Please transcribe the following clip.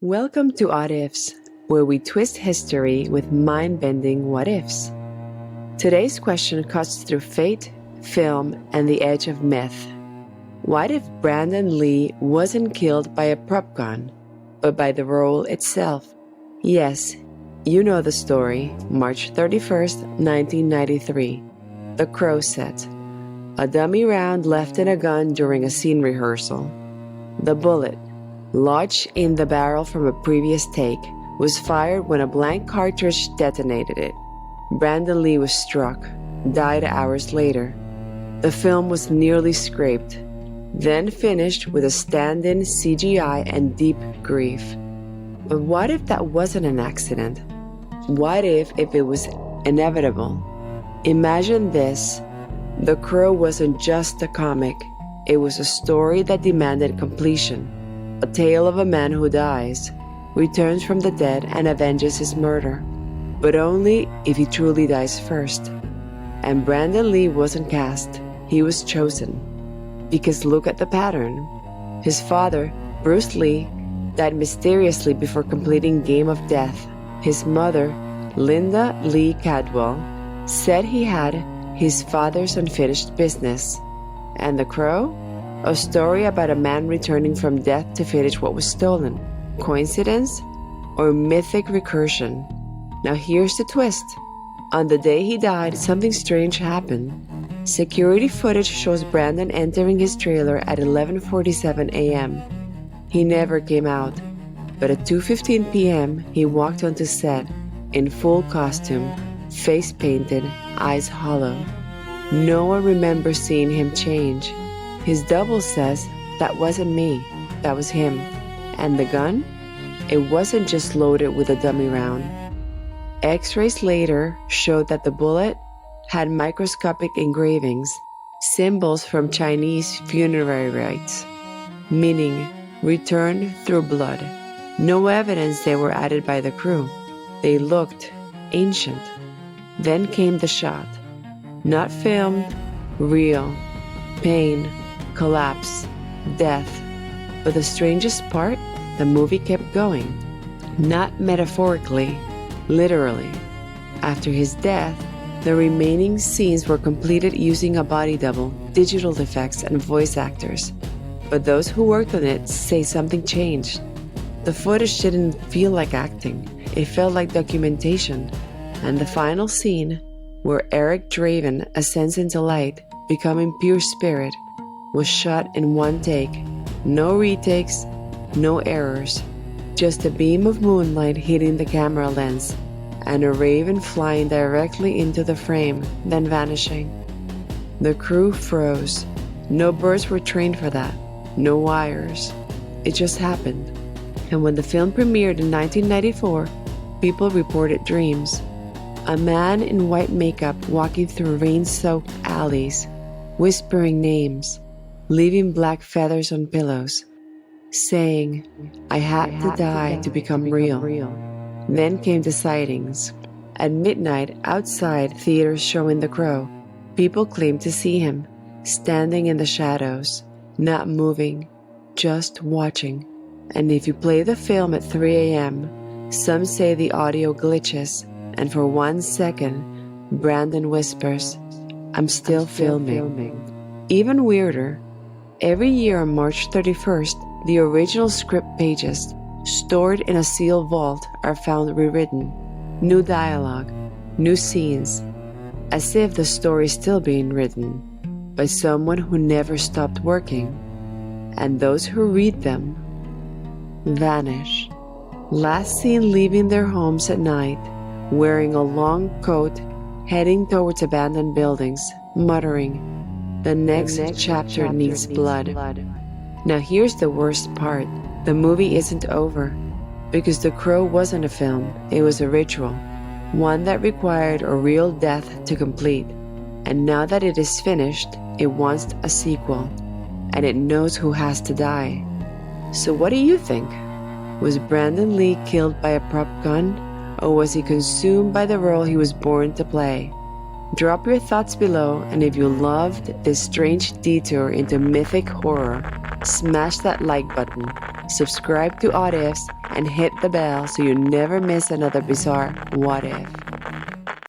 Welcome to What-ifs, where we twist history with mind-bending what-ifs. Today's question cuts through fate, film, and the edge of myth. What if Brandon Lee wasn't killed by a prop gun, but by the role itself? Yes, you know the story. March 31st, 1993. The Crow set. A dummy round left in a gun during a scene rehearsal. The bullet, lodged in the barrel from a previous take, was fired when a blank cartridge detonated it. Brandon Lee was struck, died hours later. The film was nearly scraped, then finished with a stand-in CGI and deep grief. But what if that wasn't an accident? What if it was inevitable? Imagine this. The Crow wasn't just a comic. It was a story that demanded completion. A tale of a man who dies, returns from the dead, and avenges his murder. But only if he truly dies first. And Brandon Lee wasn't cast. He was chosen. Because look at the pattern. His father, Bruce Lee, died mysteriously before completing Game of Death. His mother, Linda Lee Cadwell, said he had his father's unfinished business. And The Crow? A story about a man returning from death to finish what was stolen. Coincidence? Or mythic recursion? Now here's the twist. On the day he died, something strange happened. Security footage shows Brandon entering his trailer at 11:47 a.m. He never came out, but at 2:15 p.m. he walked onto set in full costume, face painted, eyes hollow. No one remembers seeing him change. His double says, "That wasn't me, that was him." And the gun? It wasn't just loaded with a dummy round. X-rays later showed that the bullet had microscopic engravings, symbols from Chinese funerary rites, meaning return through blood. No evidence they were added by the crew. They looked ancient. Then came the shot. Not filmed, real. Pain, collapse, death. But the strangest part, the movie kept going. Not metaphorically, literally. After his death, the remaining scenes were completed using a body double, digital effects, and voice actors. But those who worked on it say something changed. The footage didn't feel like acting. It felt like documentation. And the final scene, where Eric Draven ascends into light, becoming pure spirit, was shot in one take. No retakes, no errors. Just a beam of moonlight hitting the camera lens, and a raven flying directly into the frame, then vanishing. The crew froze. No birds were trained for that. No wires. It just happened. And when the film premiered in 1994, people reported dreams. A man in white makeup walking through rain-soaked alleys, whispering names, leaving black feathers on pillows, saying, "I had to die to become real." Then came the sightings. At midnight, outside theaters showing The Crow, people claimed to see him, standing in the shadows, not moving, just watching. And if you play the film at 3 a.m., some say the audio glitches, and for 1 second, Brandon whispers, "I'm still filming." Even weirder, every year on March 31st, the original script pages, stored in a sealed vault, are found rewritten. New dialogue, new scenes, as if the story is still being written by someone who never stopped working. And those who read them vanish. Last seen leaving their homes at night, wearing a long coat, heading towards abandoned buildings, muttering, "The next chapter needs blood." Now here's the worst part. The movie isn't over, because The Crow wasn't a film, it was a ritual, one that required a real death to complete. And now that it is finished, it wants a sequel, and it knows who has to die. So what do you think? Was Brandon Lee killed by a prop gun, or was he consumed by the role he was born to play? Drop your thoughts below, and if you loved this strange detour into mythic horror, smash that like button, subscribe to What Ifs, and hit the bell so you never miss another bizarre what if.